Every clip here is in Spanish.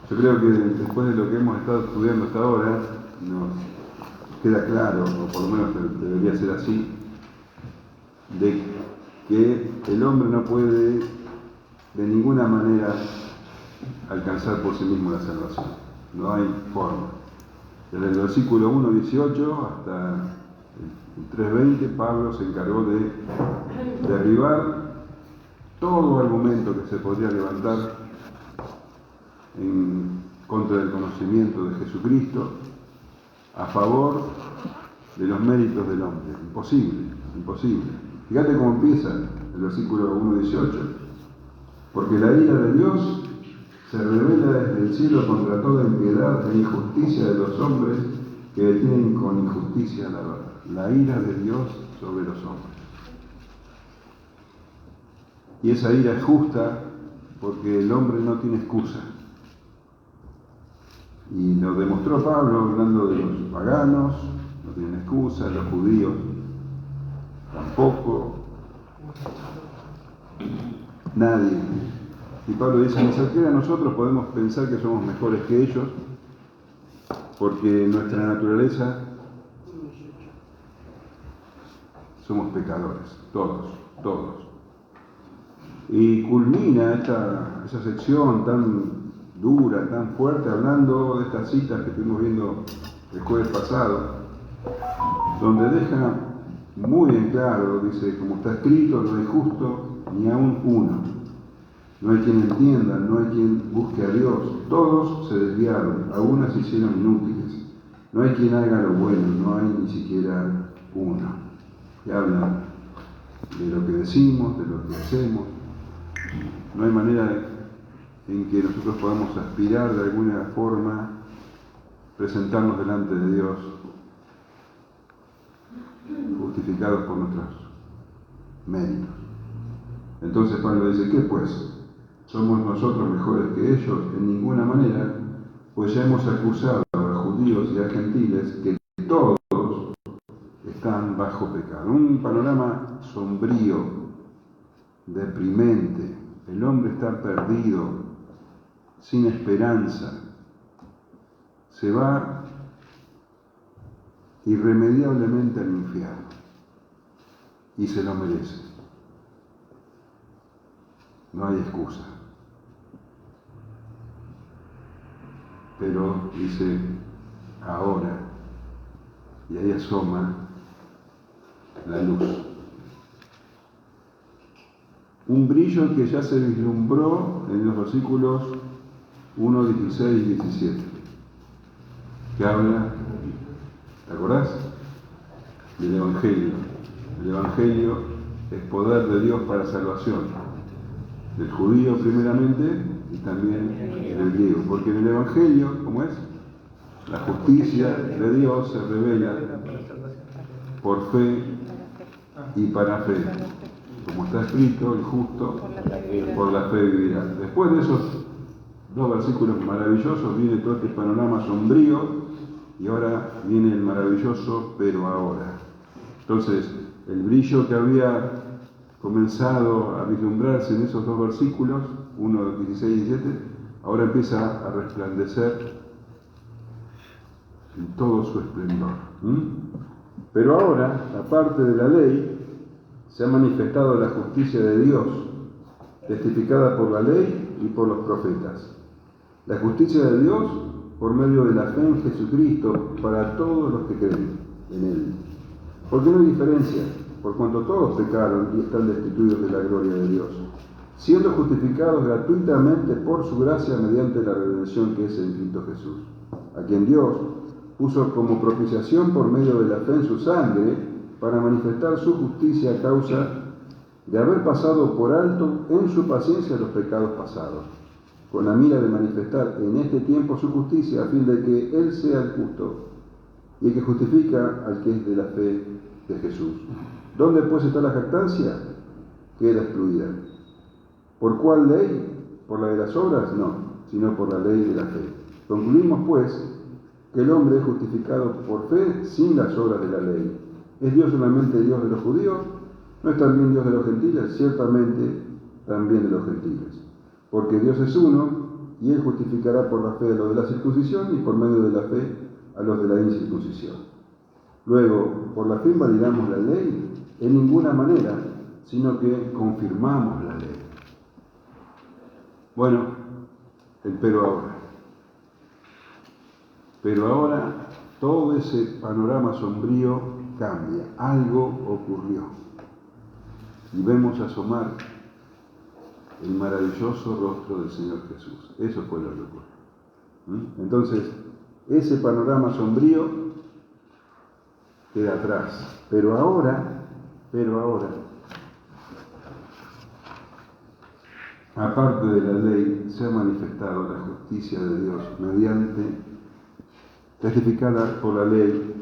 Yo creo que después de lo que hemos estado estudiando hasta ahora, nos queda claro, o por lo menos debería ser así, de que el hombre no puede de ninguna manera alcanzar por sí mismo la salvación. No hay forma. Desde el versículo 1:18 hasta el 3:20, Pablo se encargó de derribar todo argumento que se podría levantar en contra del conocimiento de Jesucristo, a favor de los méritos del hombre. Imposible, imposible. Fíjate cómo empieza el versículo 1:18. Porque la ira de Dios se revela desde el cielo contra toda impiedad e injusticia de los hombres que detienen con injusticia la verdad. La ira de Dios sobre los hombres. Y esa ira es justa porque el hombre no tiene excusa. Y lo demostró Pablo hablando de los paganos, no tienen excusa, los judíos tampoco, nadie. Y Pablo dice, ni siquiera nosotros podemos pensar que somos mejores que ellos, porque nuestra naturaleza somos pecadores, todos. Y culmina esa sección tan dura, tan fuerte, hablando de estas citas que estuvimos viendo el jueves pasado, donde deja muy en claro, dice, como está escrito, no hay justo ni aun uno. No hay quien entienda, no hay quien busque a Dios. Todos se desviaron, algunas se hicieron inútiles. No hay quien haga lo bueno, no hay ni siquiera uno. Y habla de lo que decimos, de lo que hacemos. No hay manera en que nosotros podamos aspirar de alguna forma, presentarnos delante de Dios, justificados por nuestros méritos. Entonces Pablo dice, ¿qué pues? ¿Somos nosotros mejores que ellos? En ninguna manera, pues ya hemos acusado a judíos y a gentiles que todos están bajo pecado. Un panorama sombrío, deprimente. El hombre está perdido, sin esperanza. Se va irremediablemente al infierno y se lo merece. No hay excusa. Pero dice, ahora, y ahí asoma la luz. Un brillo que ya se vislumbró en los versículos 1, 16 y 17, que habla, ¿te acordás? Del Evangelio. El Evangelio es poder de Dios para salvación, del judío primeramente y también del griego, porque en el Evangelio, ¿cómo es? La justicia de Dios se revela por fe y para fe. Como está escrito, el justo por la fe vivirá. Después de esos dos versículos maravillosos viene todo este panorama sombrío y ahora viene el maravilloso pero ahora. Entonces, el brillo que había comenzado a vislumbrarse en esos dos versículos, 1, 16 y 17, ahora empieza a resplandecer en todo su esplendor. Pero ahora, aparte de la ley, se ha manifestado la justicia de Dios, testificada por la ley y por los profetas. La justicia de Dios por medio de la fe en Jesucristo para todos los que creen en Él. Porque no hay diferencia, por cuanto todos pecaron y están destituidos de la gloria de Dios, siendo justificados gratuitamente por su gracia mediante la redención que es en Cristo Jesús, a quien Dios puso como propiciación por medio de la fe en su sangre, para manifestar su justicia a causa de haber pasado por alto en su paciencia los pecados pasados, con la mira de manifestar en este tiempo su justicia, a fin de que Él sea el justo y el que justifica al que es de la fe de Jesús. ¿Dónde pues está la jactancia? Queda excluida. ¿Por cuál ley? ¿Por la de las obras? No, sino por la ley de la fe. Concluimos pues que el hombre es justificado por fe sin las obras de la ley. ¿Es Dios solamente Dios de los judíos? ¿No es también Dios de los gentiles? Ciertamente también de los gentiles. Porque Dios es uno, y Él justificará por la fe a los de la circuncisión y por medio de la fe a los de la incircuncisión. Luego, ¿por la fe invalidamos la ley? En ninguna manera, sino que confirmamos la ley. Bueno, el pero ahora. Pero ahora todo ese panorama sombrío cambia. Algo ocurrió. Y vemos asomar el maravilloso rostro del Señor Jesús. Eso fue lo que ocurrió. Entonces, ese panorama sombrío queda atrás. Pero ahora, aparte de la ley, se ha manifestado la justicia de Dios testificada por la ley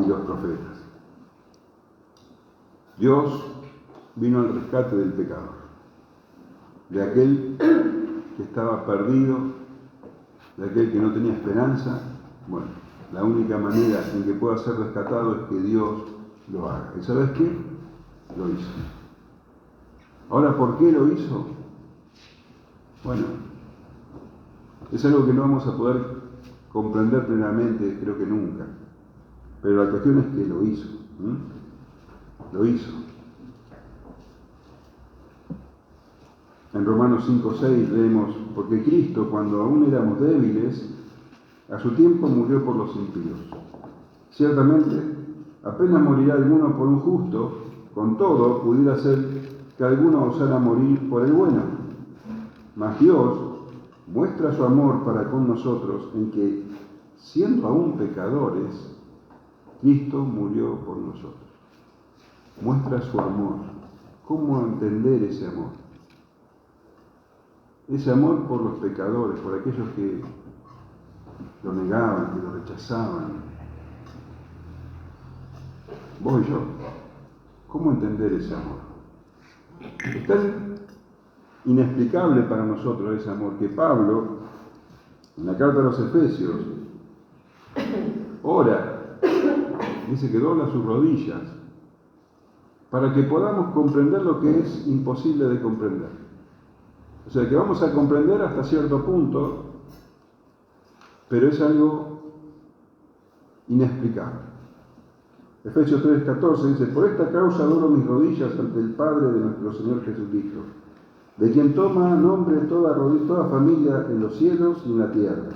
y los profetas. Dios vino al rescate del pecador, de aquel que estaba perdido, de aquel que no tenía esperanza. Bueno, la única manera en que pueda ser rescatado es que Dios lo haga. ¿Y sabes qué? Lo hizo. Ahora, ¿por qué lo hizo? Bueno, es algo que no vamos a poder comprender plenamente, creo que nunca. Pero la cuestión es que lo hizo. Lo hizo. En Romanos 5:6 leemos: porque Cristo, cuando aún éramos débiles, a su tiempo murió por los impíos. Ciertamente, apenas morirá alguno por un justo, con todo pudiera ser que alguno osara morir por el bueno. Mas Dios muestra su amor para con nosotros en que, siendo aún pecadores, Cristo murió por nosotros. Muestra su amor. ¿Cómo entender ese amor? Ese amor por los pecadores, por aquellos que lo negaban, que lo rechazaban. Vos y yo. ¿Cómo entender ese amor? Es tan inexplicable para nosotros ese amor que Pablo, en la carta a los Efesios, ora, dice que dobla sus rodillas, para que podamos comprender lo que es imposible de comprender. O sea, que vamos a comprender hasta cierto punto, pero es algo inexplicable. Efesios 3:14 dice: por esta causa doblo mis rodillas ante el Padre de nuestro Señor Jesucristo, de quien toma nombre toda familia en los cielos y en la tierra,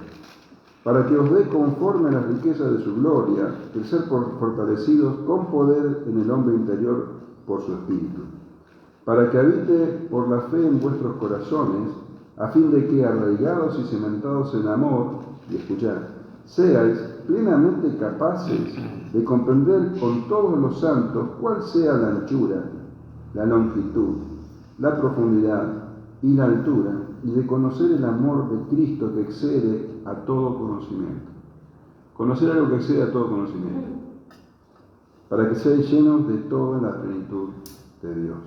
para que os dé conforme a las riquezas de su gloria, el ser fortalecidos con poder en el hombre interior por su Espíritu, para que habite por la fe en vuestros corazones, a fin de que, arraigados y cimentados en amor, y escuchad, seáis plenamente capaces de comprender con todos los santos cuál sea la anchura, la longitud, la profundidad y la altura, y de conocer el amor de Cristo que excede a todo conocimiento. Conocer algo que excede a todo conocimiento, para que seáis llenos de toda la plenitud de Dios.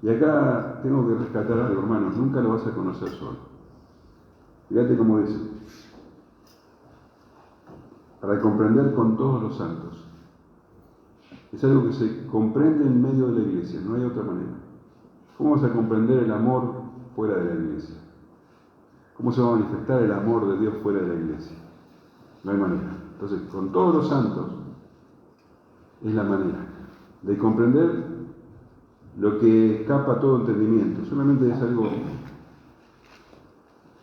Y acá tengo que rescatar algo, hermanos, nunca lo vas a conocer solo. Fíjate cómo dice: para comprender con todos los santos. Es algo que se comprende en medio de la iglesia, no hay otra manera. ¿Cómo vas a comprender el amor fuera de la iglesia? ¿Cómo se va a manifestar el amor de Dios fuera de la iglesia? No hay manera. Entonces, con todos los santos es la manera de comprender lo que escapa a todo entendimiento. Solamente es algo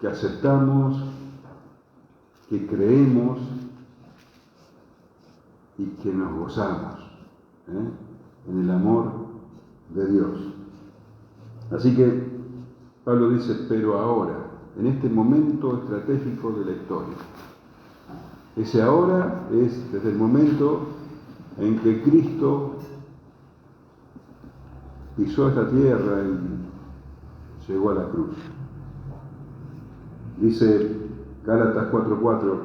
que aceptamos, que creemos y que nos gozamos en el amor de Dios. Así que Pablo dice: pero ahora, en este momento estratégico de la historia. Ese ahora es desde el momento en que Cristo pisó esta tierra y llegó a la cruz. Dice Gálatas 4:4: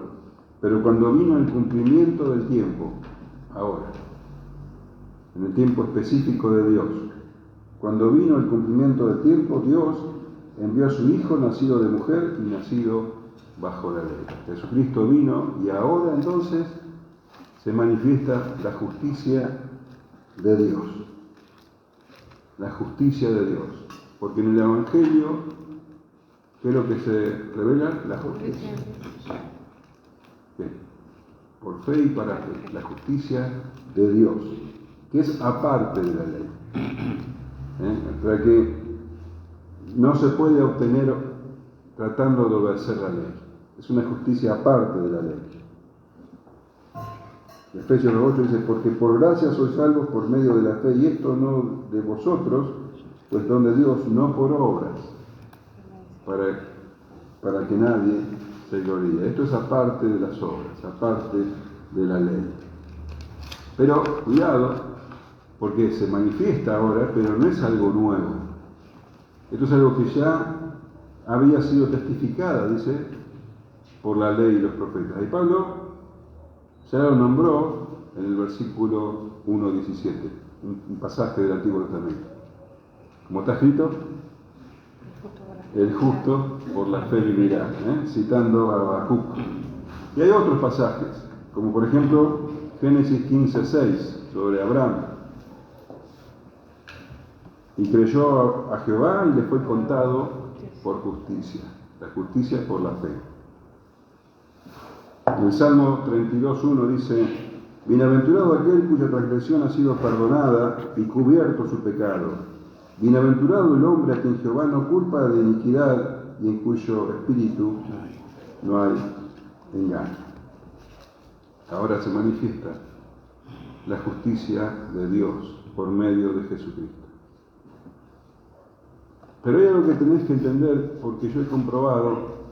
pero cuando vino el cumplimiento del tiempo, ahora, en el tiempo específico de Dios, cuando vino el cumplimiento del tiempo, Dios envió a su Hijo, nacido de mujer y nacido bajo la ley. Jesucristo vino y ahora entonces se manifiesta la justicia de Dios. La justicia de Dios. Porque en el Evangelio ¿Qué es lo que se revela? La justicia. ¿Qué? Por fe y para fe. La justicia de Dios, que es aparte de la ley. Para que no se puede obtener tratando de obedecer la ley. Es una justicia aparte de la ley. Efesios 8 dice, porque por gracia sois salvos por medio de la fe, y esto no de vosotros, pues don de Dios, no por obras, para que nadie se gloríe. Esto es aparte de las obras, aparte de la ley. Pero cuidado, porque se manifiesta ahora, pero no es algo nuevo. Esto es algo que ya había sido testificada, dice, por la ley y los profetas. Y Pablo ya lo nombró en el versículo 1:17, un pasaje del Antiguo Testamento. Como está escrito, el justo por la fe vivirá, citando a Habacuc. Y hay otros pasajes, como por ejemplo Génesis 15:6, sobre Abraham. Y creyó a Jehová y le fue contado por justicia. La justicia por la fe. En el Salmo 32:1 dice, bienaventurado aquel cuya transgresión ha sido perdonada y cubierto su pecado. Bienaventurado el hombre a quien Jehová no culpa de iniquidad y en cuyo espíritu no hay engaño. Ahora se manifiesta la justicia de Dios por medio de Jesucristo. Pero hay algo que tenéis que entender, porque yo he comprobado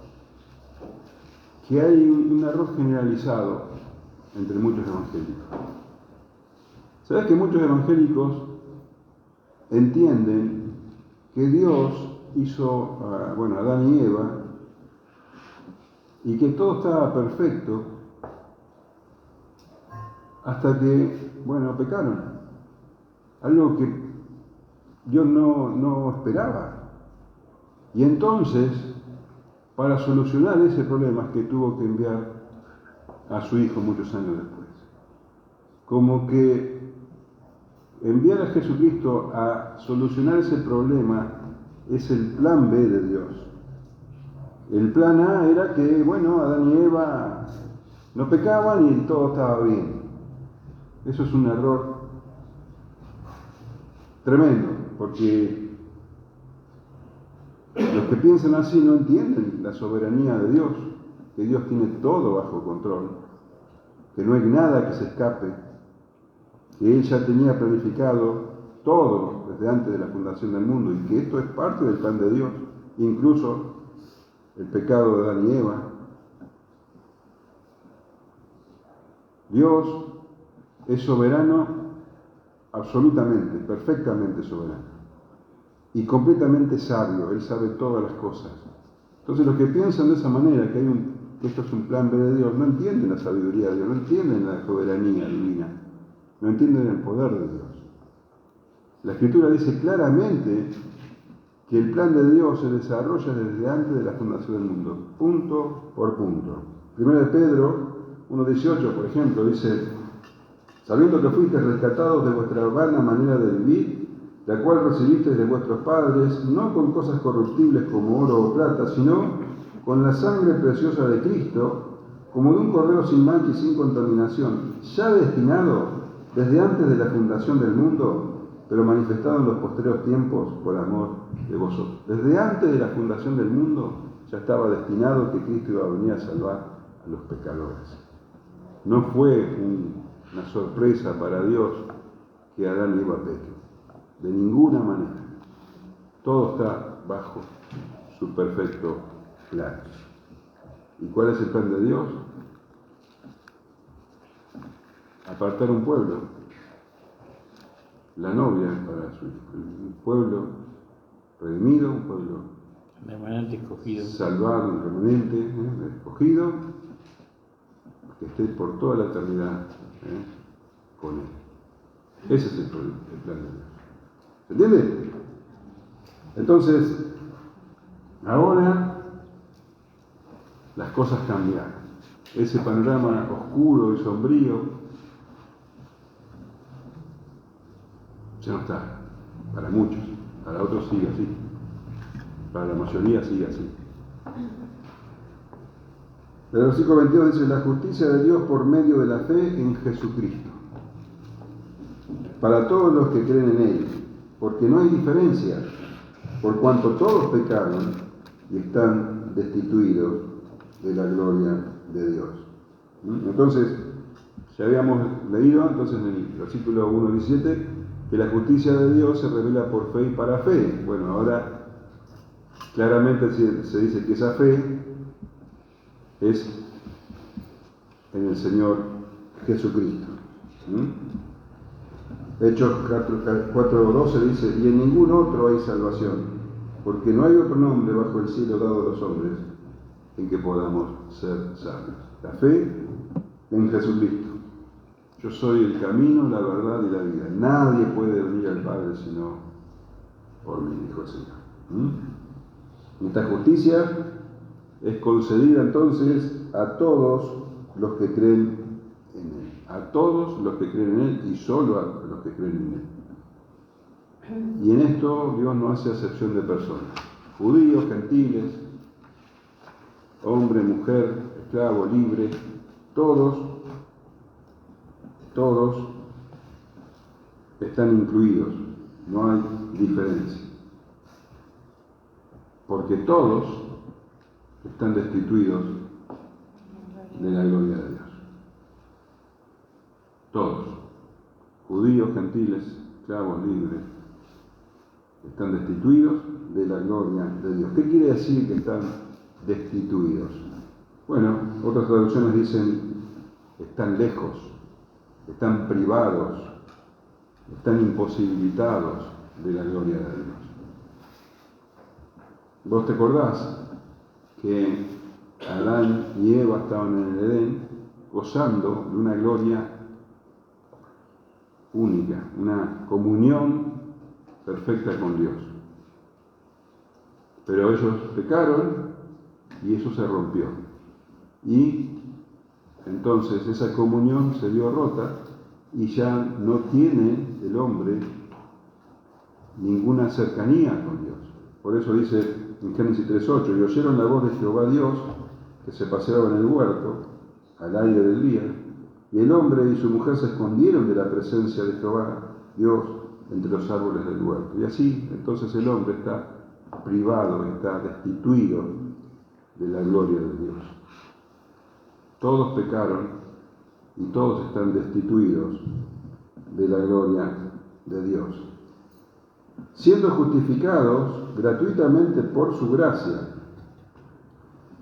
que hay un error generalizado entre muchos evangélicos. ¿Sabes que muchos evangélicos entienden que Dios hizo a Adán y Eva y que todo estaba perfecto hasta que, pecaron? Algo que Dios no esperaba. Y entonces, para solucionar ese problema, es que tuvo que enviar a su Hijo muchos años después. Como que enviar a Jesucristo a solucionar ese problema es el plan B de Dios. El plan A era que, Adán y Eva no pecaban y todo estaba bien. Eso es un error tremendo, porque los que piensan así no entienden la soberanía de Dios, que Dios tiene todo bajo control, que no hay nada que se escape, que Él ya tenía planificado todo desde antes de la fundación del mundo y que esto es parte del plan de Dios, incluso el pecado de Adán y Eva. Dios es soberano absolutamente, perfectamente soberano. Y completamente sabio, Él sabe todas las cosas. Entonces los que piensan de esa manera, que esto es un plan B de Dios, no entienden la sabiduría de Dios, no entienden la soberanía divina, no entienden el poder de Dios. La Escritura dice claramente que el plan de Dios se desarrolla desde antes de la fundación del mundo, punto por punto. Primero de Pedro 1:18, por ejemplo, dice, sabiendo que fuisteis rescatados de vuestra vana manera de vivir, la cual recibisteis de vuestros padres, no con cosas corruptibles como oro o plata, sino con la sangre preciosa de Cristo, como de un cordero sin mancha y sin contaminación, ya destinado desde antes de la fundación del mundo, pero manifestado en los posteriores tiempos por amor de vosotros. Desde antes de la fundación del mundo ya estaba destinado que Cristo iba a venir a salvar a los pecadores. No fue una sorpresa para Dios que Adán y Eva pequen. De ninguna manera. Todo está bajo su perfecto plan. ¿Y cuál es el plan de Dios? Apartar un pueblo, la novia para su hijo, un pueblo redimido, un pueblo remanente escogido, salvado, un remanente escogido, que esté por toda la eternidad con Él. Ese es el plan de Dios. ¿Entiende? Entonces, ahora las cosas cambiaron. Ese panorama oscuro y sombrío ya no está. Para muchos, para otros sigue así. Para la mayoría sigue así. El versículo 22 dice: la justicia de Dios por medio de la fe en Jesucristo, para todos los que creen en Él, porque no hay diferencia, por cuanto todos pecaron y están destituidos de la gloria de Dios. Entonces, ya habíamos leído entonces en el versículo 1:17 que la justicia de Dios se revela por fe y para fe. Bueno, ahora claramente se dice que esa fe es en el Señor Jesucristo. Hechos 4:12 dice: y en ningún otro hay salvación, porque no hay otro nombre bajo el cielo dado a los hombres en que podamos ser salvos. La fe en Jesucristo. Yo soy el camino, la verdad y la vida. Nadie puede venir al Padre sino por mí, dijo el Señor. Esta justicia es concedida entonces a todos los que creen en Él. A todos los que creen en Él y solo a los que creen en Él. Y en esto Dios no hace acepción de personas. Judíos, gentiles, hombre, mujer, esclavo, libre, todos están incluidos, no hay diferencia, porque todos están destituidos de la gloria de Dios. Todos, judíos, gentiles, esclavos, libres, están destituidos de la gloria de Dios. ¿Qué quiere decir que están destituidos? Bueno, otras traducciones dicen están lejos, están privados, están imposibilitados de la gloria de Dios. ¿Vos te acordás que Adán y Eva estaban en el Edén gozando de una gloria única, una comunión perfecta con Dios? Pero ellos pecaron y eso se rompió. Y entonces esa comunión se vio rota y ya no tiene el hombre ninguna cercanía con Dios. Por eso dice en Génesis 3:8: y oyeron la voz de Jehová Dios que se paseaba en el huerto al aire del día, y el hombre y su mujer se escondieron de la presencia de Jehová Dios entre los árboles del huerto. Y así entonces el hombre está privado, está destituido de la gloria de Dios. Todos pecaron y todos están destituidos de la gloria de Dios, siendo justificados gratuitamente por su gracia,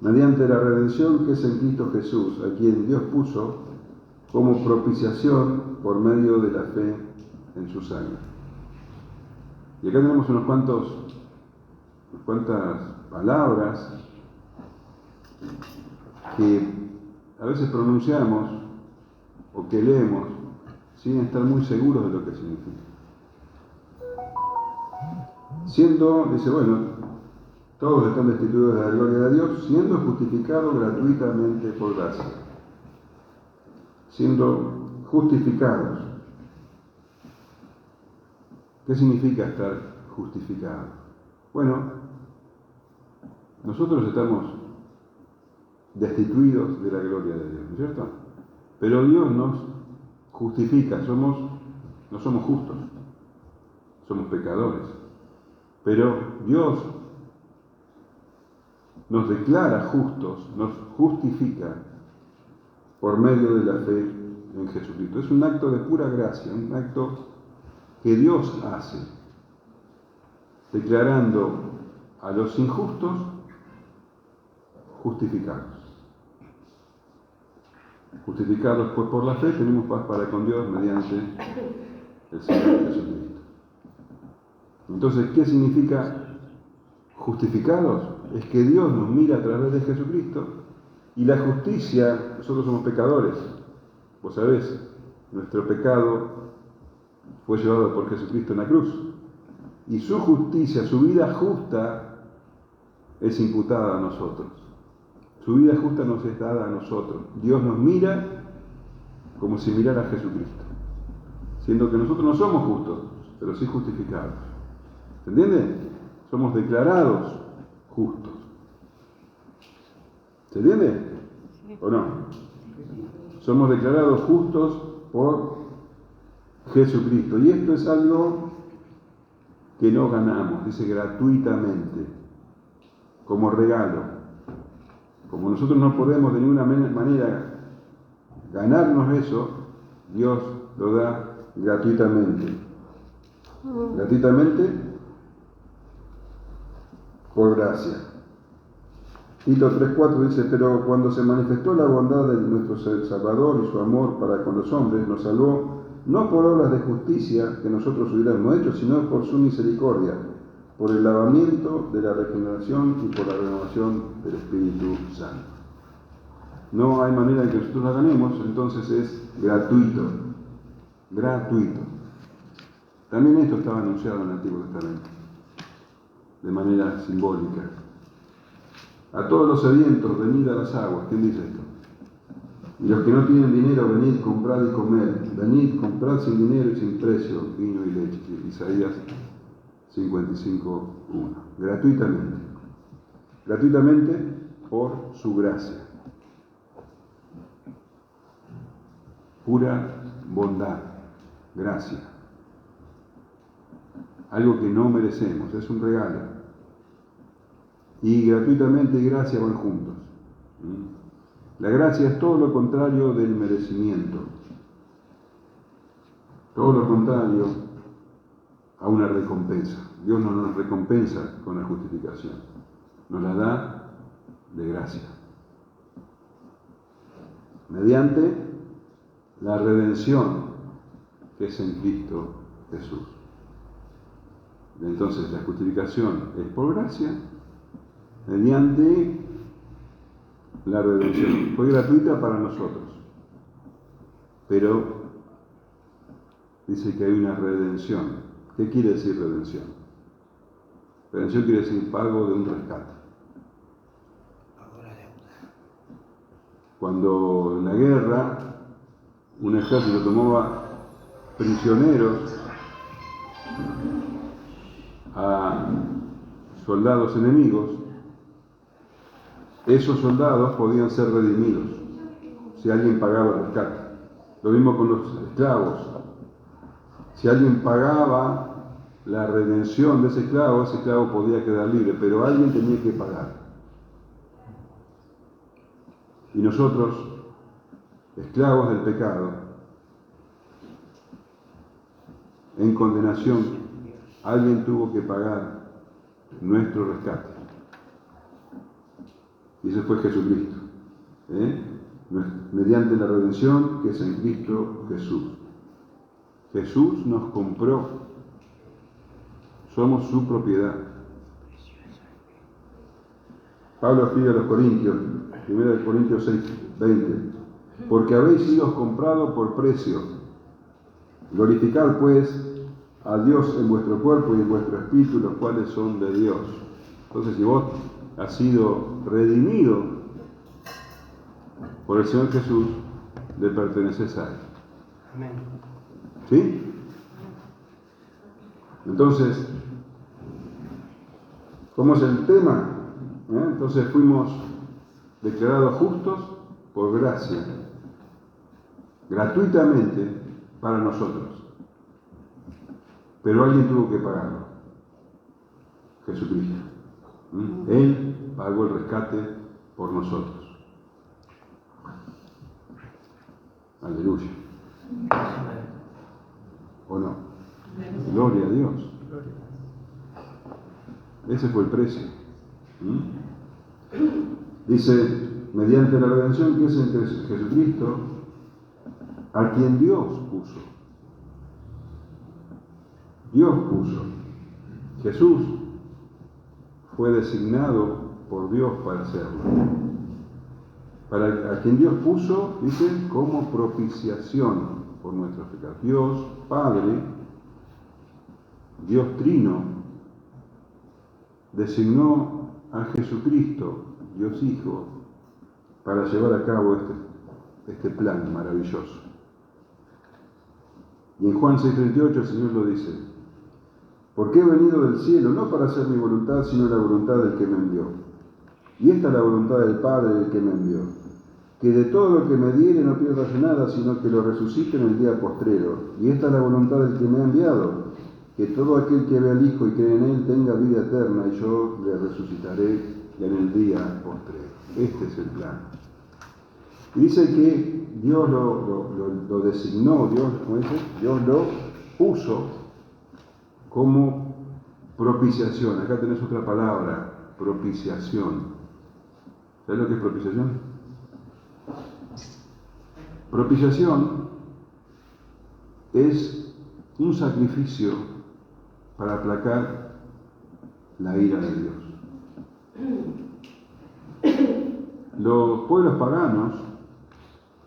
mediante la redención que es en Cristo Jesús, a quien Dios puso como propiciación por medio de la fe en su sangre. Y acá tenemos unas cuantas palabras que a veces pronunciamos o que leemos sin estar muy seguros de lo que significa. Dice, todos están destituidos de la gloria de Dios, siendo justificados gratuitamente por gracia. Siendo justificados. ¿Qué significa estar justificados? Bueno, nosotros estamos destituidos de la gloria de Dios, ¿no es cierto? Pero Dios nos justifica, no somos justos, somos pecadores. Pero Dios nos declara justos, nos justifica por medio de la fe en Jesucristo. Es un acto de pura gracia, un acto que Dios hace, declarando a los injustos justificados. Justificados pues por la fe, tenemos paz para con Dios mediante el Señor Jesucristo. Entonces, ¿qué significa justificados? Es que Dios nos mira a través de Jesucristo y la justicia, nosotros somos pecadores, vos sabés, nuestro pecado fue llevado por Jesucristo en la cruz y su justicia, su vida justa es imputada a nosotros. Su vida justa nos es dada a nosotros. Dios nos mira como si mirara a Jesucristo, siendo que nosotros no somos justos, pero sí justificados. ¿Se entiende? Somos declarados justos. ¿Se entiende? ¿O no? Somos declarados justos por Jesucristo. Y esto es algo que no ganamos, dice gratuitamente, como regalo. Como nosotros no podemos de ninguna manera ganarnos eso, Dios lo da gratuitamente. Gratuitamente por gracia. Tito 3:4 dice, pero cuando se manifestó la bondad de nuestro Salvador y su amor para con los hombres, nos salvó no por obras de justicia que nosotros hubiéramos hecho, sino por su misericordia, por el lavamiento de la regeneración y por la renovación del Espíritu Santo. No hay manera en que nosotros la ganemos, entonces es gratuito. Gratuito. También esto estaba anunciado en el Antiguo Testamento, de manera simbólica. A todos los sedientos, venid a las aguas. ¿Quién dice esto? Y los que no tienen dinero, venid, comprad y comer. Venid, comprad sin dinero y sin precio, vino y leche. Isaías 55:1. Gratuitamente. Gratuitamente por su gracia. Pura bondad. Gracia. Algo que no merecemos, es un regalo. Y gratuitamente y gracia van juntos. La gracia es todo lo contrario del merecimiento. Todo lo contrario a una recompensa. Dios no nos recompensa con la justificación. Nos la da de gracia. Mediante la redención que es en Cristo Jesús. Entonces la justificación es por gracia, mediante la redención. Fue gratuita para nosotros, pero dice que hay una redención. ¿Qué quiere decir redención? Redención quiere decir pago de un rescate. Cuando en la guerra un ejército tomaba prisioneros a soldados enemigos, esos soldados podían ser redimidos si alguien pagaba el rescate. Lo mismo con los esclavos. Si alguien pagaba la redención de ese esclavo podía quedar libre, pero alguien tenía que pagar. Y nosotros, esclavos del pecado, en condenación, alguien tuvo que pagar nuestro rescate. Y ese fue Jesucristo. Mediante la redención que es en Cristo Jesús. Jesús nos compró. Somos su propiedad. Pablo escribe a los Corintios, 1 Corintios 6:20, porque habéis sido comprados por precio. Glorificad pues a Dios en vuestro cuerpo y en vuestro espíritu, los cuales son de Dios. Entonces, si vos has sido redimido por el Señor Jesús, le perteneces a Él. Amén. ¿Sí? Entonces, ¿cómo es el tema? Entonces fuimos declarados justos por gracia, gratuitamente para nosotros. Pero alguien tuvo que pagarlo. Jesucristo. Él pagó el rescate por nosotros. Aleluya. ¿O no? Gloria a Dios. Ese fue el precio. Dice, mediante la redención que es en Jesucristo, a quien Dios puso. Dios puso. Jesús fue designado por Dios para hacerlo. A quien Dios puso, dice, como propiciación por nuestros pecados. Dios Padre, Dios Trino, designó a Jesucristo, Dios Hijo, para llevar a cabo este plan maravilloso. Y en Juan 6:38 el Señor lo dice, porque he venido del cielo, no para hacer mi voluntad, sino la voluntad del que me envió. Y esta es la voluntad del Padre del que me envió, que de todo lo que me diere no pierdas nada, sino que lo resucite en el día postrero. Y esta es la voluntad del que me ha enviado, que todo aquel que ve al Hijo y cree en Él tenga vida eterna, y yo le resucitaré en el día postrero. Este es el plan. Y dice que Dios lo designó, Dios lo puso como propiciación. Acá tenés otra palabra, propiciación. ¿Sabes lo que es propiciación? Propiciación es un sacrificio para aplacar la ira de Dios. Los pueblos paganos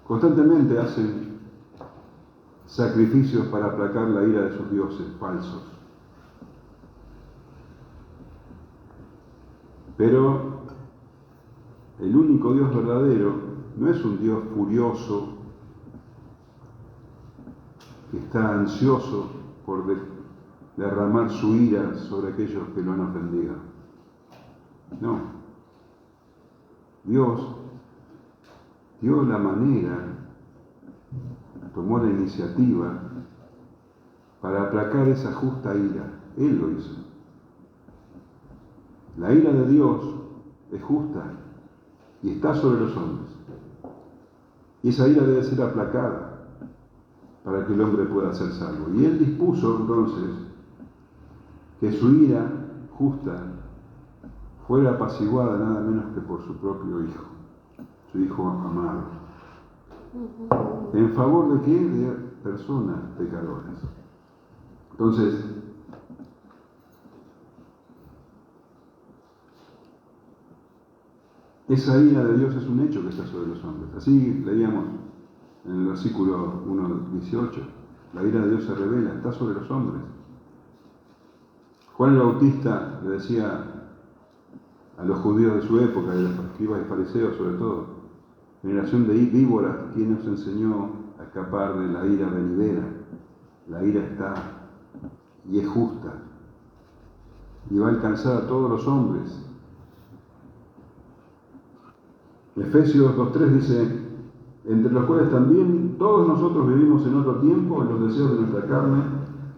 constantemente hacen sacrificios para aplacar la ira de sus dioses falsos. Pero el único Dios verdadero no es un Dios furioso que está ansioso por derramar su ira sobre aquellos que lo han ofendido. No. Dios dio la manera, tomó la iniciativa para aplacar esa justa ira. Él lo hizo. La ira de Dios es justa y está sobre los hombres. Y esa ira debe ser aplacada para que el hombre pueda ser salvo. Y Él dispuso entonces que su ira justa fuera apaciguada nada menos que por su propio Hijo, su Hijo amado. ¿En favor de qué? De personas pecadoras. Entonces, esa ira de Dios es un hecho que está sobre los hombres. Así leíamos en el versículo 1:18. La ira de Dios se revela, está sobre los hombres. Juan el Bautista le decía a los judíos de su época, y a los escribas y fariseos sobre todo: generación de víboras, ¿quién nos enseñó a escapar de la ira venidera? La ira está y es justa y va a alcanzar a todos los hombres. Efesios 2:3 dice: entre los cuales también todos nosotros vivimos en otro tiempo en los deseos de nuestra carne,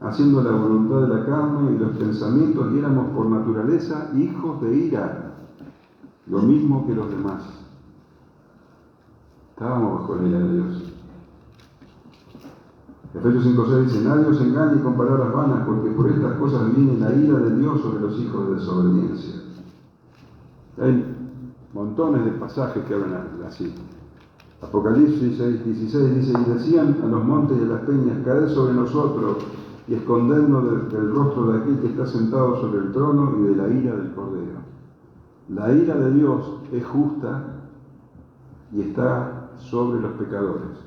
haciendo la voluntad de la carne y los pensamientos, y éramos por naturaleza hijos de ira, lo mismo que los demás. Estábamos bajo la ira de Dios. Efesios 5:6 dice: nadie os engañe con palabras vanas, porque por estas cosas viene la ira de Dios sobre los hijos de desobediencia. Hay montones de pasajes que hablan así. Apocalipsis 6:16 dice: y decían a los montes y a las peñas: caed sobre nosotros y escondednos del rostro de aquel que está sentado sobre el trono y de la ira del Cordero. La ira de Dios es justa y está sobre los pecadores,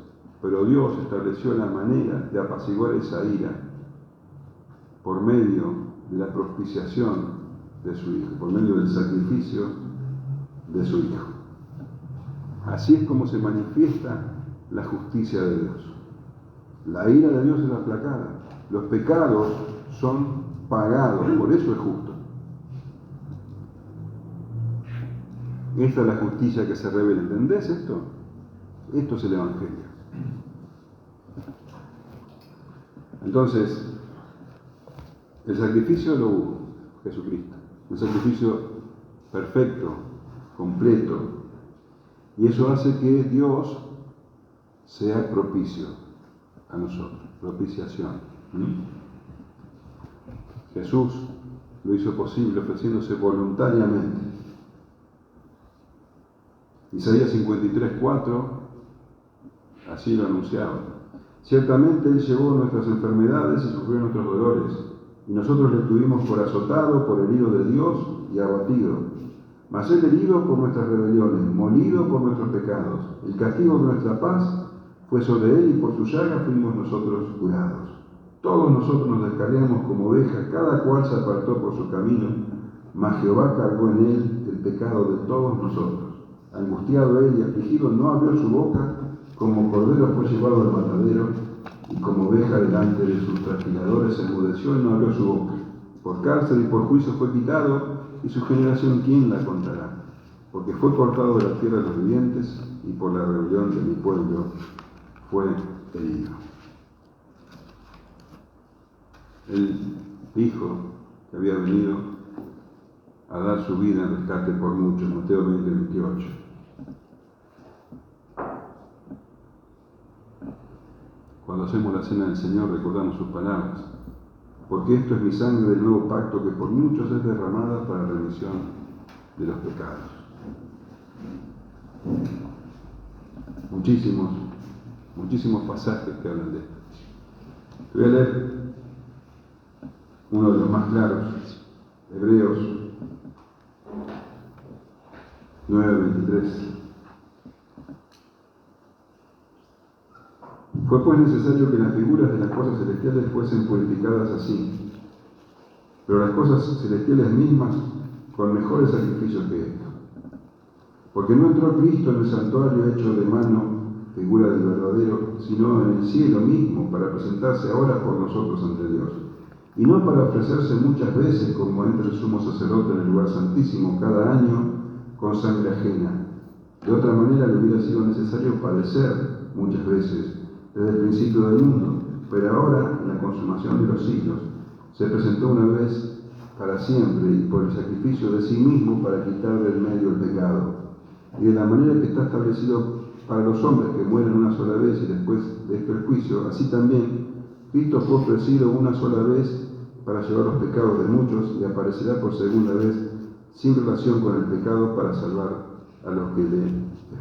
pero Dios estableció la manera de apaciguar esa ira por medio de la propiciación de su Hijo, por medio del sacrificio de su Hijo. Así es como se manifiesta la justicia de Dios. La ira de Dios es aplacada. Los pecados son pagados, por eso es justo. Esta es la justicia que se revela. ¿Entendés esto? Esto es el Evangelio. Entonces, el sacrificio lo hubo Jesucristo. Un sacrificio perfecto, completo. Y eso hace que Dios sea propicio a nosotros. Propiciación. Jesús lo hizo posible ofreciéndose voluntariamente. Isaías 53:4 así lo anunciaba: ciertamente Él llevó nuestras enfermedades y sufrió nuestros dolores, y nosotros le tuvimos por azotado, por herido de Dios y abatido. Mas Él herido por nuestras rebeliones, molido por nuestros pecados. El castigo de nuestra paz fue sobre Él, y por su llaga fuimos nosotros curados. Todos nosotros nos descarriamos como ovejas, cada cual se apartó por su camino, mas Jehová cargó en Él el pecado de todos nosotros. Angustiado Él y afligido, no abrió su boca, como cordero fue llevado al matadero, y como oveja delante de sus trasquiladores se enmudeció y no abrió su boca. Por cárcel y por juicio fue quitado, y su generación, ¿quién la contará? porque fue cortado de la tierra de los vivientes y por la rebelión de mi pueblo fue herido. Él dijo que había venido a dar su vida en rescate por muchos, Mateo 20, 28. Cuando hacemos la cena del Señor recordamos sus palabras, porque esto es mi sangre del nuevo pacto que por muchos es derramada para remisión de los pecados. Muchísimos pasajes que hablan de esto. Voy a leer uno de los más claros, Hebreos 9:23. Fue pues necesario que las figuras de las cosas celestiales fuesen purificadas así, pero las cosas celestiales mismas con mejores sacrificios que esto. Porque no entró Cristo en el santuario hecho de mano, figura del verdadero, sino en el cielo mismo, para presentarse ahora por nosotros ante Dios. Y no para ofrecerse muchas veces, como entra el sumo sacerdote en el lugar santísimo cada año, con sangre ajena. De otra manera le hubiera sido necesario padecer muchas veces, desde el principio del mundo, pero ahora, en la consumación de los siglos, se presentó una vez para siempre y por el sacrificio de sí mismo para quitar del medio el pecado. Y de la manera que está establecido para los hombres que mueren una sola vez y después de esto el juicio, así también Cristo fue ofrecido una sola vez para llevar los pecados de muchos y aparecerá por segunda vez sin relación con el pecado para salvar a los que le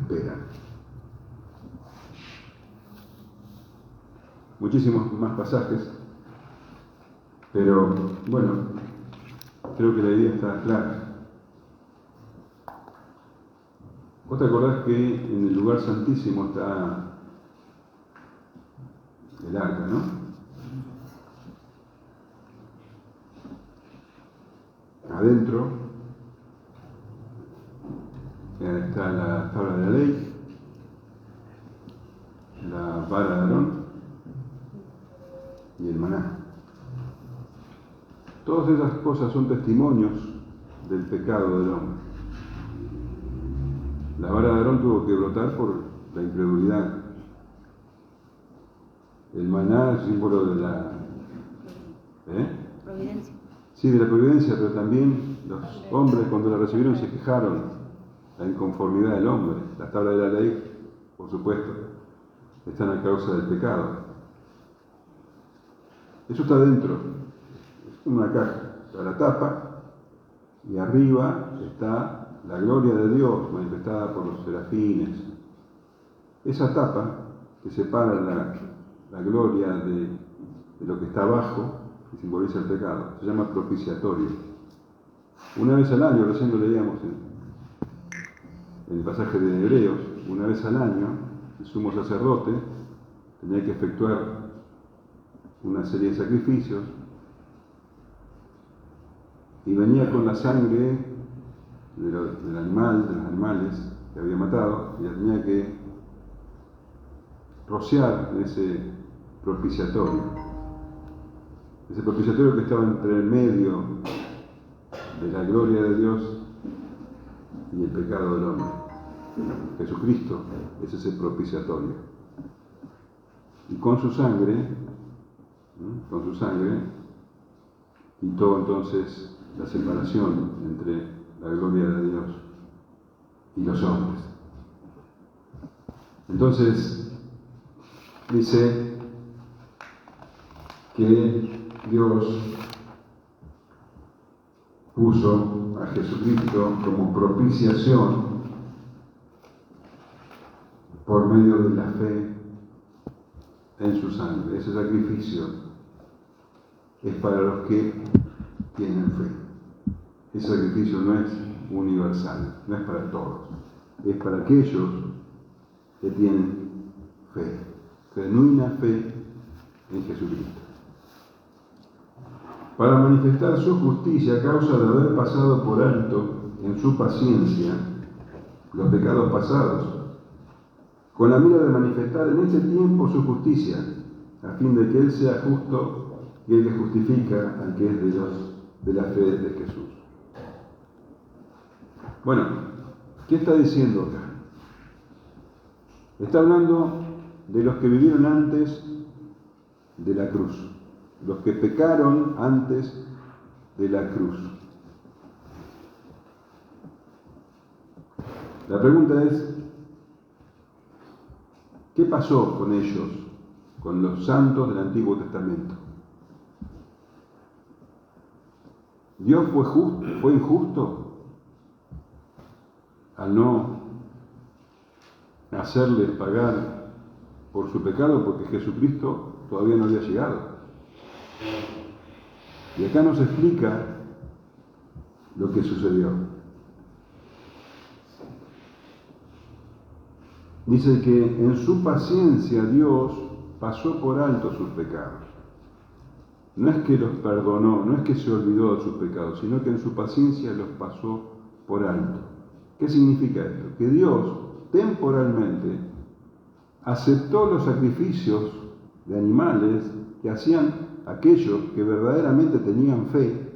esperan. Muchísimos más pasajes, pero bueno, creo que la idea está clara. ¿Vos te acordás que en el lugar santísimo está el arca, no? Adentro está la tabla de la ley, la vara de Aarón y el maná. Todas esas cosas son testimonios del pecado del hombre. La vara de Aarón tuvo que brotar por la incredulidad. El maná es símbolo de la providencia. Sí, de la providencia, pero también los hombres cuando la recibieron se quejaron, la inconformidad del hombre. Las tablas de la ley, por supuesto, están a causa del pecado. Eso está dentro, es como una caja, está la tapa y arriba está la gloria de Dios manifestada por los serafines. Esa tapa que separa la gloria de lo que está abajo, que simboliza el pecado, se llama propiciatorio. Una vez al año, recién lo leíamos en el pasaje de Hebreos, una vez al año el sumo sacerdote tenía que efectuar una serie de sacrificios y venía con la sangre del animal, de los animales que había matado, y la tenía que rociar en ese propiciatorio. Ese propiciatorio que estaba entre el medio de la gloria de Dios y el pecado del hombre. Jesucristo es ese propiciatorio. Y con su sangre, quitó entonces la separación entre la gloria de Dios y los hombres. Entonces, dice que Dios puso a Jesucristo como propiciación por medio de la fe en su sangre. Ese sacrificio es para los que tienen fe. Ese sacrificio no es universal, no es para todos, es para aquellos que tienen fe, genuina fe en Jesucristo. Para manifestar su justicia a causa de haber pasado por alto en su paciencia los pecados pasados, con la mira de manifestar en este tiempo su justicia, a fin de que Él sea justo y el que justifica al que es de la fe de Jesús. Bueno, ¿Qué está diciendo acá? Está hablando de los que vivieron antes de la cruz, los que pecaron antes de la cruz. La pregunta es, ¿qué pasó con ellos, con los santos del Antiguo Testamento? ¿Dios fue injusto al no hacerles pagar por su pecado porque Jesucristo todavía no había llegado? Y acá nos explica lo que sucedió. Dice que en su paciencia Dios pasó por alto sus pecados. No es que los perdonó, no es que se olvidó de sus pecados, sino que en su paciencia los pasó por alto. ¿Qué significa esto? Que Dios temporalmente aceptó los sacrificios de animales que hacían aquellos que verdaderamente tenían fe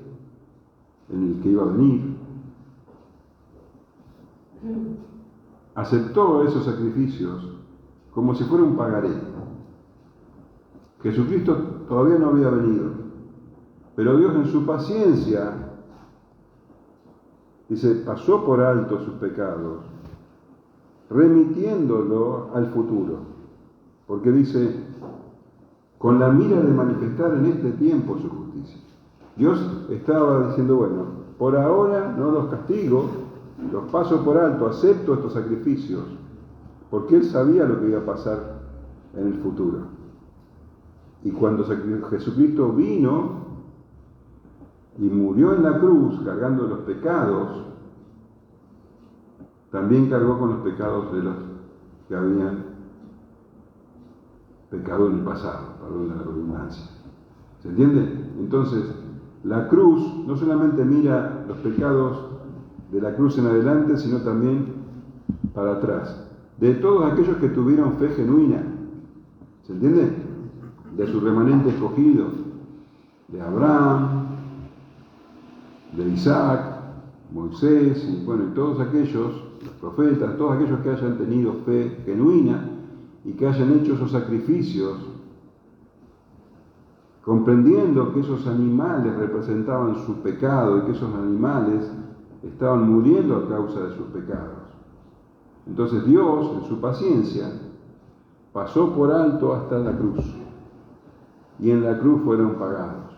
en el que iba a venir. Aceptó esos sacrificios como si fuera un pagaré. Jesucristo todavía no había venido, pero Dios en su paciencia, dice, pasó por alto sus pecados, remitiéndolo al futuro, porque dice, con la mira de manifestar en este tiempo su justicia. Dios estaba diciendo, bueno, por ahora no los castigo, los paso por alto, acepto estos sacrificios, porque Él sabía lo que iba a pasar en el futuro. Y cuando Jesucristo vino y murió en la cruz cargando los pecados, también cargó con los pecados de los que habían pecado en el pasado, perdón la redundancia. ¿Se entiende? Entonces, la cruz no solamente mira los pecados de la cruz en adelante, sino también para atrás, de todos aquellos que tuvieron fe genuina. ¿Se entiende? De su remanente escogido, de Abraham, de Isaac, Moisés, y bueno, y todos aquellos, los profetas, todos aquellos que hayan tenido fe genuina y que hayan hecho esos sacrificios, comprendiendo que esos animales representaban su pecado y que esos animales estaban muriendo a causa de sus pecados. Entonces Dios, en su paciencia, pasó por alto hasta la cruz. Y en la cruz fueron pagados.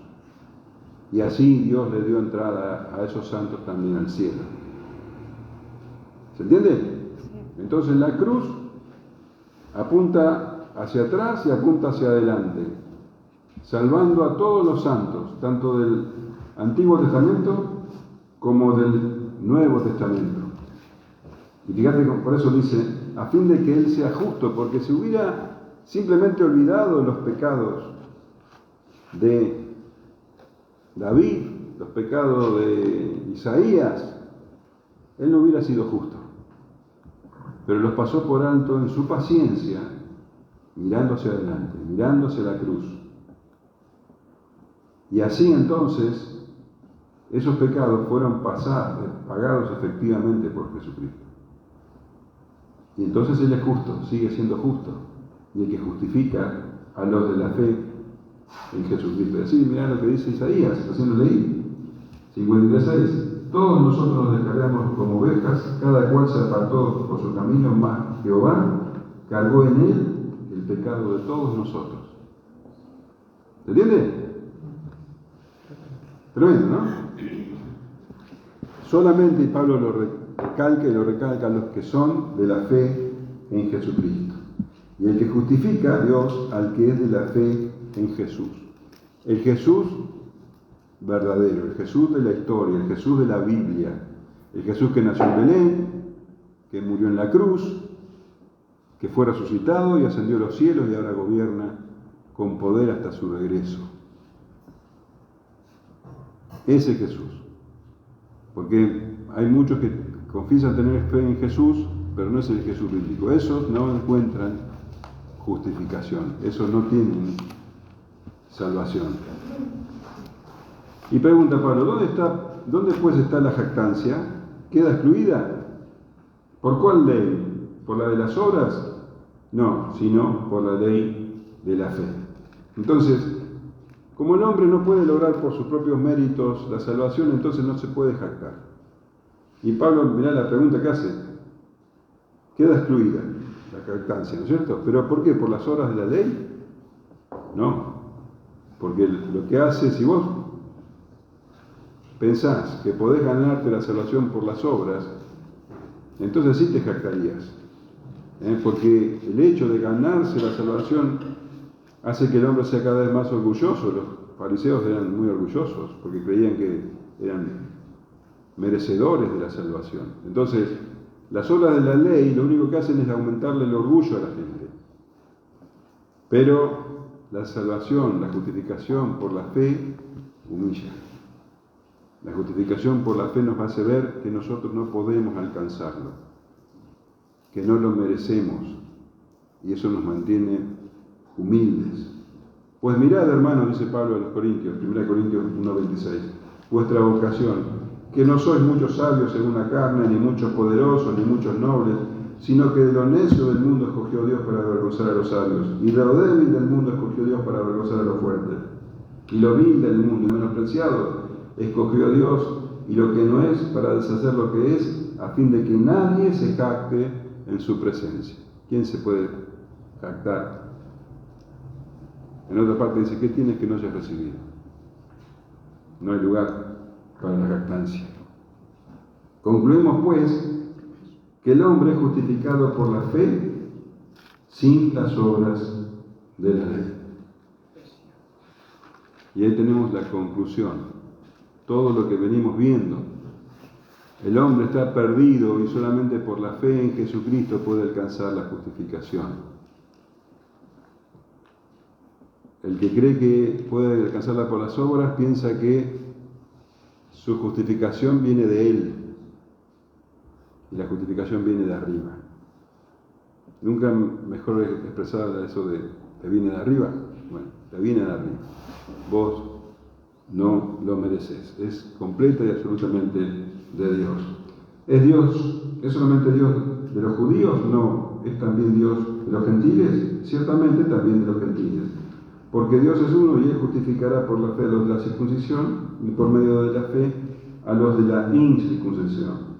Y así Dios le dio entrada a esos santos también al cielo. ¿Se entiende? Entonces la cruz apunta hacia atrás y apunta hacia adelante, salvando a todos los santos, tanto del Antiguo Testamento como del Nuevo Testamento. Y fíjate, por eso dice, a fin de que Él sea justo, porque si hubiera simplemente olvidado los pecados de David, los pecados de Isaías, Él no hubiera sido justo. Pero los pasó por alto en su paciencia, mirando hacia adelante, mirando hacia la cruz. Y así entonces, esos pecados fueron pagados efectivamente por Jesucristo. Y entonces Él es justo, sigue siendo justo, y el que justifica a los de la fe en Jesucristo. Así, mirá lo que dice Isaías, recién lo leí, 53:6. Todos nosotros nos descargamos como ovejas, cada cual se apartó por su camino, mas Jehová cargó en él el pecado de todos nosotros. ¿Se entiende? Tremendo, ¿no? Solamente Pablo lo recalca y lo recalca a los que son de la fe en Jesucristo. Y el que justifica a Dios al que es de la fe en Jesús. El Jesús verdadero, el Jesús de la historia, el Jesús de la Biblia, el Jesús que nació en Belén, que murió en la cruz, que fue resucitado y ascendió a los cielos y ahora gobierna con poder hasta su regreso. Ese Jesús. Porque hay muchos que confiesan tener fe en Jesús, pero no es el Jesús bíblico. Esos no encuentran justificación, esos no tienen salvación. Y pregunta Pablo, ¿dónde pues está la jactancia? ¿Queda excluida? ¿Por cuál ley? ¿Por la de las obras? No, sino por la ley de la fe. Entonces, como el hombre no puede lograr por sus propios méritos la salvación, entonces no se puede jactar. Y Pablo, mirá la pregunta que hace, queda excluida la jactancia, ¿no es cierto? ¿Pero por qué? ¿Por las obras de la ley? No, porque lo que hace, si vos pensás que podés ganarte la salvación por las obras, entonces sí te jactarías. Porque el hecho de ganarse la salvación hace que el hombre sea cada vez más orgulloso. Los fariseos eran muy orgullosos porque creían que eran merecedores de la salvación. Entonces, las obras de la ley lo único que hacen es aumentarle el orgullo a la gente. Pero la salvación, la justificación por la fe, humilla. La justificación por la fe nos hace ver que nosotros no podemos alcanzarlo, que no lo merecemos, y eso nos mantiene humildes. Pues mirad, hermanos, dice Pablo a los Corintios, 1 Corintios 1:26, vuestra vocación, que no sois muchos sabios según la carne, ni muchos poderosos, ni muchos nobles, sino que de lo necio del mundo escogió Dios para avergonzar a los sabios, y de lo débil del mundo escogió Dios para avergonzar a los fuertes, y lo vil del mundo y menospreciado escogió a Dios, y lo que no es para deshacer lo que es, a fin de que nadie se jacte en su presencia. ¿Quién se puede jactar? En otra parte dice, ¿qué tienes que no hayas recibido? No hay lugar para la jactancia. Concluimos pues que el hombre es justificado por la fe sin las obras de la ley. Y ahí tenemos la conclusión. Todo lo que venimos viendo. El hombre está perdido y solamente por la fe en Jesucristo puede alcanzar la justificación. El que cree que puede alcanzarla por las obras piensa que su justificación viene de él y la justificación viene de arriba. Nunca mejor expresar eso de ¿te viene de arriba? Bueno, te viene de arriba. Vos no lo mereces. Es completa y absolutamente de Dios. ¿Es Dios? ¿Es solamente Dios de los judíos? No. ¿Es también Dios de los gentiles? Ciertamente también de los gentiles. Porque Dios es uno y Él justificará por la fe a los de la circuncisión y por medio de la fe a los de la incircuncisión.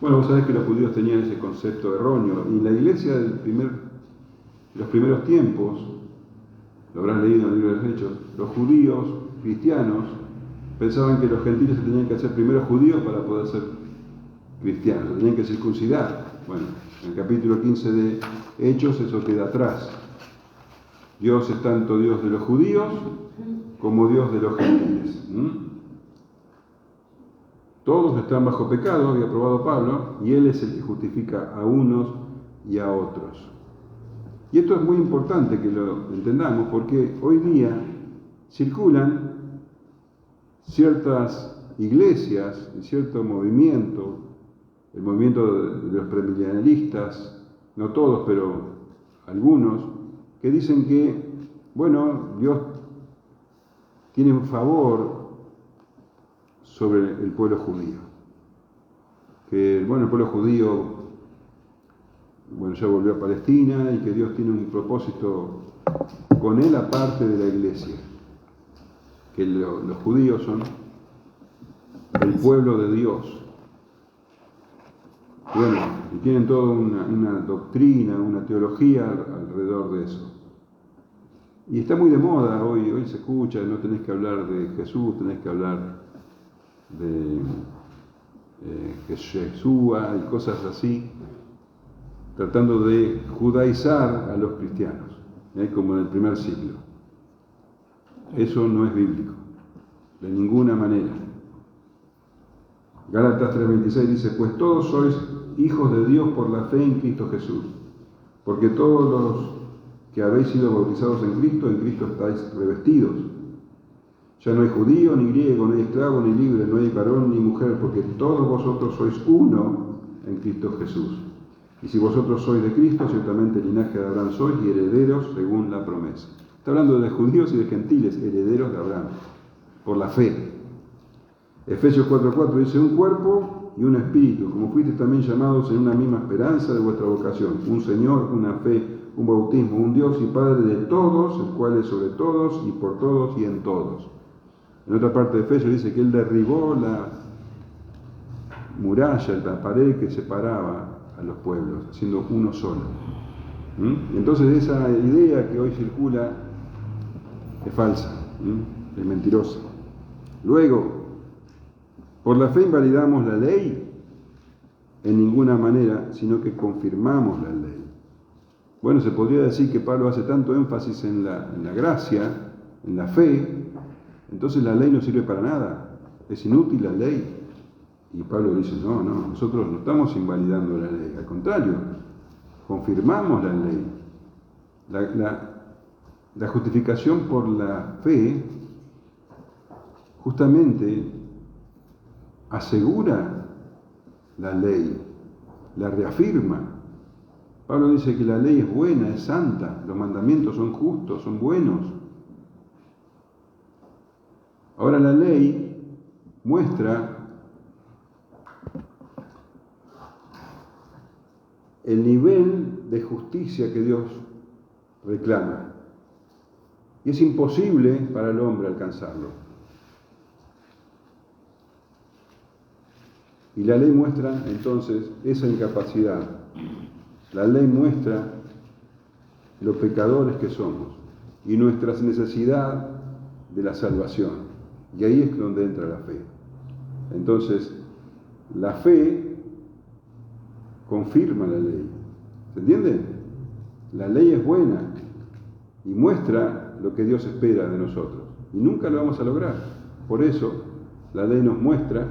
Bueno, vos sabés que los judíos tenían ese concepto erróneo y la iglesia de los primeros tiempos, lo habrás leído en el libro de los Hechos, los judíos cristianos pensaban que los gentiles se tenían que hacer primero judíos para poder ser cristianos, se tenían que circuncidar. Bueno, en el capítulo 15 de Hechos eso queda atrás. Dios es tanto Dios de los judíos como Dios de los gentiles. Todos están bajo pecado, había probado Pablo, y Él es el que justifica a unos y a otros. Y esto es muy importante que lo entendamos porque hoy día circulan ciertas iglesias y cierto movimiento, el movimiento de los premilenialistas, no todos, pero algunos, que dicen que, bueno, Dios tiene un favor sobre el pueblo judío. Que, bueno, el pueblo judío, bueno, ya volvió a Palestina y que Dios tiene un propósito con él aparte de la iglesia. Que los judíos son el pueblo de Dios. Bueno, y tienen toda una doctrina, una teología alrededor de eso. Y está muy de moda hoy se escucha, no tenés que hablar de Jesús, tenés que hablar de Yeshua y cosas así, tratando de judaizar a los cristianos, como en el primer siglo. Eso no es bíblico, de ninguna manera. Gálatas 3:26 dice, pues todos sois hijos de Dios por la fe en Cristo Jesús, porque todos los que habéis sido bautizados en Cristo estáis revestidos. Ya no hay judío ni griego, no hay esclavo ni libre, no hay varón ni mujer, porque todos vosotros sois uno en Cristo Jesús. Y si vosotros sois de Cristo, ciertamente el linaje de Abraham sois y herederos según la promesa. Está hablando de judíos y de gentiles, herederos de Abraham, por la fe. Efesios 4:4 dice, un cuerpo y un espíritu, como fuisteis también llamados en una misma esperanza de vuestra vocación, un Señor, una fe, un bautismo, un Dios y Padre de todos, el cual es sobre todos y por todos y en todos. En otra parte de Efesios dice que Él derribó la muralla, la pared que separaba a los pueblos, siendo uno solo. Entonces esa idea que hoy circula es falsa, es mentirosa. Luego, por la fe invalidamos la ley en ninguna manera, sino que confirmamos la ley. Bueno, se podría decir que Pablo hace tanto énfasis en la gracia, en la fe, entonces la ley no sirve para nada, es inútil la ley. Y Pablo dice, no, nosotros no estamos invalidando la ley, al contrario, confirmamos la ley. La justificación por la fe justamente asegura la ley, la reafirma. Pablo dice que la ley es buena, es santa, los mandamientos son justos, son buenos. Ahora la ley muestra el nivel de justicia que Dios reclama. Y es imposible para el hombre alcanzarlo. Y la ley muestra entonces esa incapacidad. La ley muestra los pecadores que somos y nuestra necesidad de la salvación. Y ahí es donde entra la fe. Entonces, la fe confirma la ley. ¿Se entiende? La ley es buena y muestra lo que Dios espera de nosotros. Y nunca lo vamos a lograr. Por eso, la ley nos muestra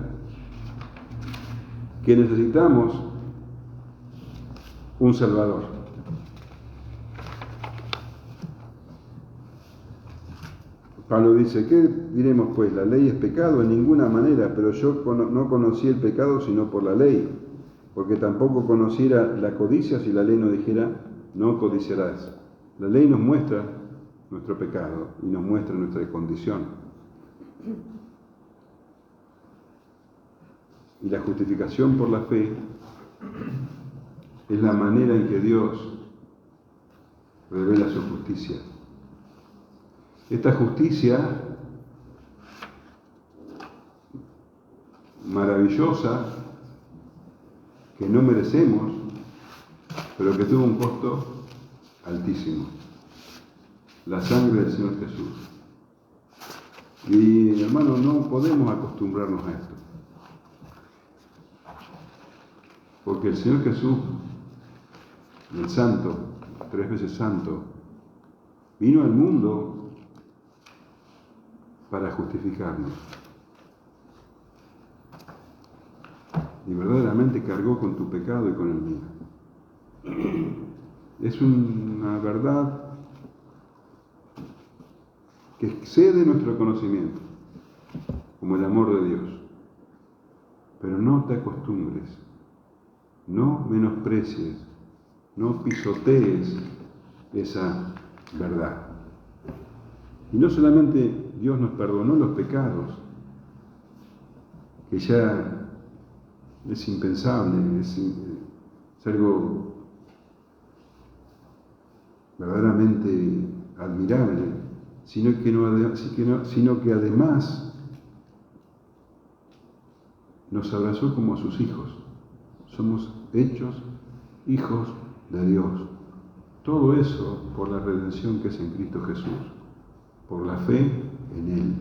que necesitamos un Salvador. Pablo dice, ¿qué diremos pues? ¿La ley es pecado? En ninguna manera, pero yo no conocí el pecado sino por la ley, porque tampoco conociera la codicia si la ley no dijera, no codiciarás. La ley nos muestra nuestro pecado y nos muestra nuestra condición. Y la justificación por la fe es la manera en que Dios revela su justicia. Esta justicia maravillosa que no merecemos, pero que tuvo un costo altísimo. La sangre del Señor Jesús. Y hermanos, no podemos acostumbrarnos a esto. Porque el Señor Jesús, el Santo, 3 veces Santo, vino al mundo para justificarnos. Y verdaderamente cargó con tu pecado y con el mío. Es una verdad que excede nuestro conocimiento, como el amor de Dios. Pero no te acostumbres, no menosprecies, no pisotees esa verdad. Y no solamente Dios nos perdonó los pecados, que ya es impensable, es algo verdaderamente admirable, sino que además nos abrazó como a sus hijos. Somos hechos hijos de Dios. Todo eso por la redención que es en Cristo Jesús, por la fe en Él.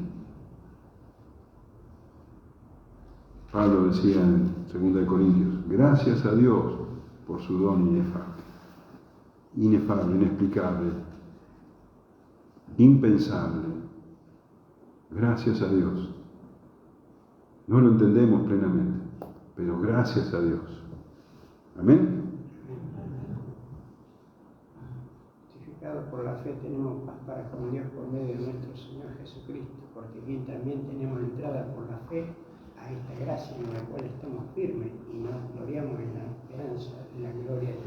Pablo decía en 2 Corintios, gracias a Dios por su don inefable, inexplicable, impensable. Gracias a Dios. No lo entendemos plenamente, pero gracias a Dios. Amén. Justificados por la fe tenemos paz para con Dios por medio de nuestro Señor Jesucristo, porque aquí también tenemos entrada por la fe a esta gracia en la cual estamos firmes y nos gloriamos en la esperanza de la gloria de Dios.